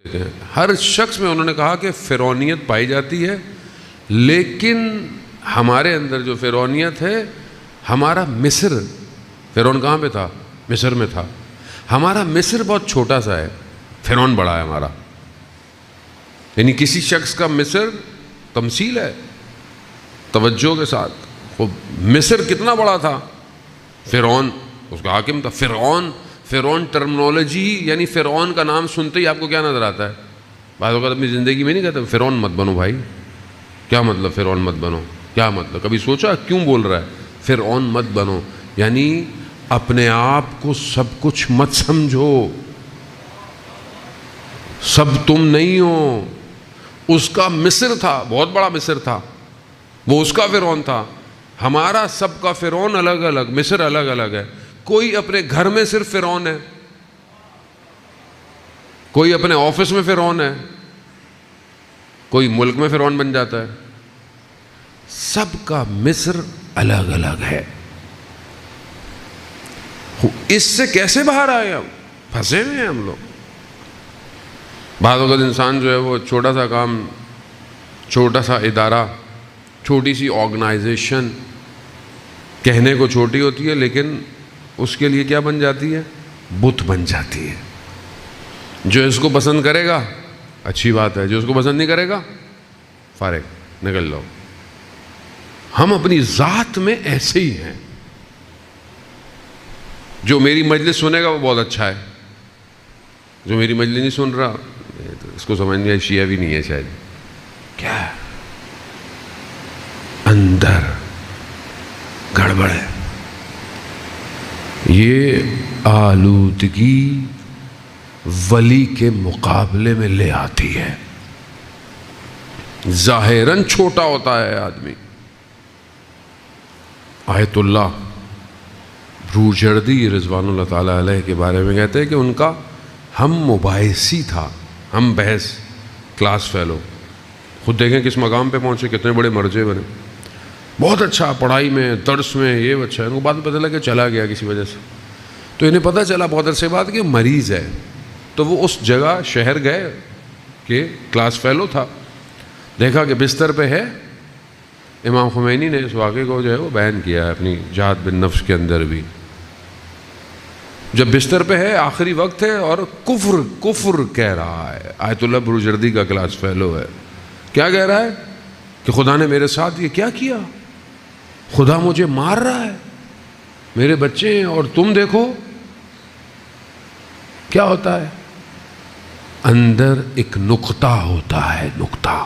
ہر شخص میں انہوں نے کہا کہ فرعونیت پائی جاتی ہے، لیکن ہمارے اندر جو فرعونیت ہے، ہمارا مصر، فرعون کہاں پہ تھا؟ مصر میں تھا. ہمارا مصر بہت چھوٹا سا ہے، فرعون بڑا ہے ہمارا. یعنی کسی شخص کا مصر تمثیل ہے، توجہ کے ساتھ. وہ مصر کتنا بڑا تھا؟ فرعون اس کا حاکم تھا. فرعون ٹرمنالوجی، یعنی فرعون کا نام سنتے ہی آپ کو کیا نظر آتا ہے؟ بعض اوقات اپنی زندگی میں نہیں کہتے فرعون مت بنو بھائی. کیا مطلب فرعون مت بنو؟ کیا مطلب؟ کبھی سوچا کیوں بول رہا ہے فرعون مت بنو؟ یعنی اپنے آپ کو سب کچھ مت سمجھو، سب تم نہیں ہو. اس کا مصر تھا، بہت بڑا مصر تھا، وہ اس کا فرعون تھا. ہمارا سب کا فرعون الگ الگ، مصر الگ الگ ہے. کوئی اپنے گھر میں صرف فرعون ہے، کوئی اپنے آفس میں فرعون ہے، کوئی ملک میں فرعون بن جاتا ہے. سب کا مصر الگ الگ ہے. اس سے کیسے باہر آئے؟ ہم پھنسے ہوئے ہیں ہم لوگ. بعض اوقات انسان جو ہے وہ چھوٹا سا کام، چھوٹا سا ادارہ، چھوٹی سی آرگنائزیشن کہنے کو چھوٹی ہوتی ہے، لیکن اس کے لیے کیا بن جاتی ہے؟ بت بن جاتی ہے. جو اس کو پسند کرے گا اچھی بات ہے، جو اس کو پسند نہیں کرے گا فارغ، نکل لو. ہم اپنی ذات میں ایسے ہی ہیں. جو میری مجلس سنے گا وہ بہت اچھا ہے، جو میری مجلس نہیں سن رہا اس کو سمجھ نہیں آئی، شیعہ بھی نہیں ہے شاید. کیا ہے؟ اندر گڑبڑ ہے. یہ آلودگی ولی کے مقابلے میں لے آتی ہے. ظاہراً چھوٹا ہوتا ہے آدمی. آیت اللہ بروجردی رضوان اللہ تعالیٰ علیہ کے بارے میں کہتے ہیں کہ ان کا ہم مباحثی تھا، ہم بحث، کلاس فیلو. خود دیکھیں کس مقام پہ پہنچے، کتنے بڑے مرجع بنے. بہت اچھا پڑھائی میں، درس میں، یہ اچھا ہے. ان کو بعد میں پتہ لگا کہ چلا گیا کسی وجہ سے. تو انہیں پتہ چلا بہت عرصے بعد کہ مریض ہے. تو وہ اس جگہ شہر گئے کہ کلاس فیلو تھا، دیکھا کہ بستر پہ ہے. امام خمینی نے اس واقعے کو جو ہے وہ بیان کیا ہے اپنی جہاد بالنفس کے اندر بھی. جب بستر پہ ہے، آخری وقت ہے، اور کفر کہہ رہا ہے. آیت اللہ بروجردی کا کلاس فیلو ہے. کیا کہہ رہا ہے؟ کہ خدا نے میرے ساتھ یہ کیا کیا، خدا مجھے مار رہا ہے، میرے بچے ہیں، اور تم دیکھو کیا ہوتا ہے. اندر ایک نقطہ ہوتا ہے، نقطہ.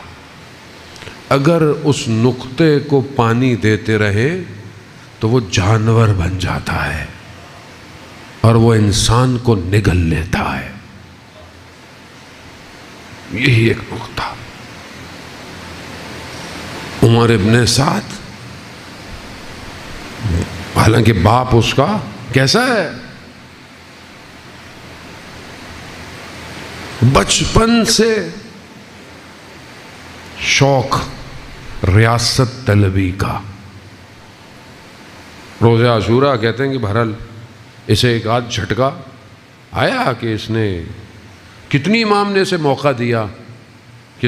اگر اس نقطے کو پانی دیتے رہے تو وہ جانور بن جاتا ہے اور وہ انسان کو نگل لیتا ہے. یہی ایک نقطہ. عمر ابن سعد، حالانکہ باپ اس کا کیسا ہے؟ بچپن سے شوق ریاست طلبی کا. روزہ عاشورہ کہتے ہیں کہ بہرحال اسے ایک آدھ جھٹکا آیا کہ اس نے، کتنی امام نے اسے موقع دیا کہ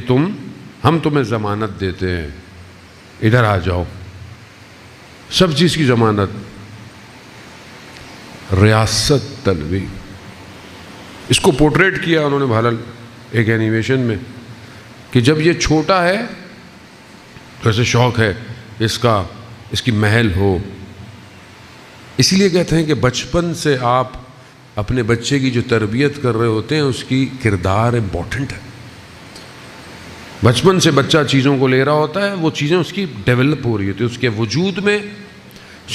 ہم تمہیں ضمانت دیتے ہیں، ادھر آ جاؤ، سب چیز کی ضمانت. ریاست طلبی، اس کو پورٹریٹ کیا انہوں نے بہرحال ایک اینیمیشن میں کہ جب یہ چھوٹا ہے تو ایسے شوق ہے اس کی محل ہو. اسی لیے کہتے ہیں کہ بچپن سے آپ اپنے بچے کی جو تربیت کر رہے ہوتے ہیں اس کی کردار امپورٹنٹ ہے. بچپن سے بچہ چیزوں کو لے رہا ہوتا ہے، وہ چیزیں اس کی ڈیولپ ہو رہی ہوتی ہے، اس کے وجود میں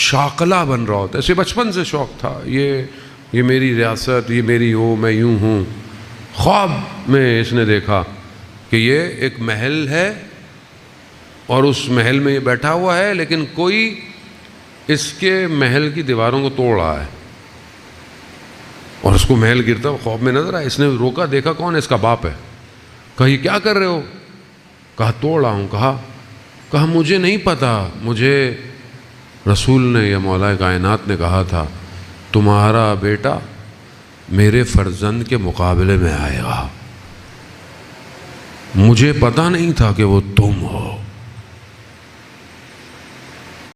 شاکلہ بن رہا ہوتا ہے. اسے بچپن سے شوق تھا، یہ میری ریاست، یہ میری ہو، میں یوں ہوں. خواب میں اس نے دیکھا کہ یہ ایک محل ہے اور اس محل میں یہ بیٹھا ہوا ہے، لیکن کوئی اس کے محل کی دیواروں کو توڑ رہا ہے اور اس کو محل گرتا ہوا خواب میں نظر آیا. اس نے روکا، دیکھا کون ہے؟ اس کا باپ ہے. کہا یہ کیا کر رہے ہو؟ کہا توڑ رہا ہوں. کہا مجھے نہیں پتا، مجھے رسول نے یا مولا کائنات نے کہا تھا تمہارا بیٹا میرے فرزند کے مقابلے میں آئے گا. مجھے پتہ نہیں تھا کہ وہ تم ہو۔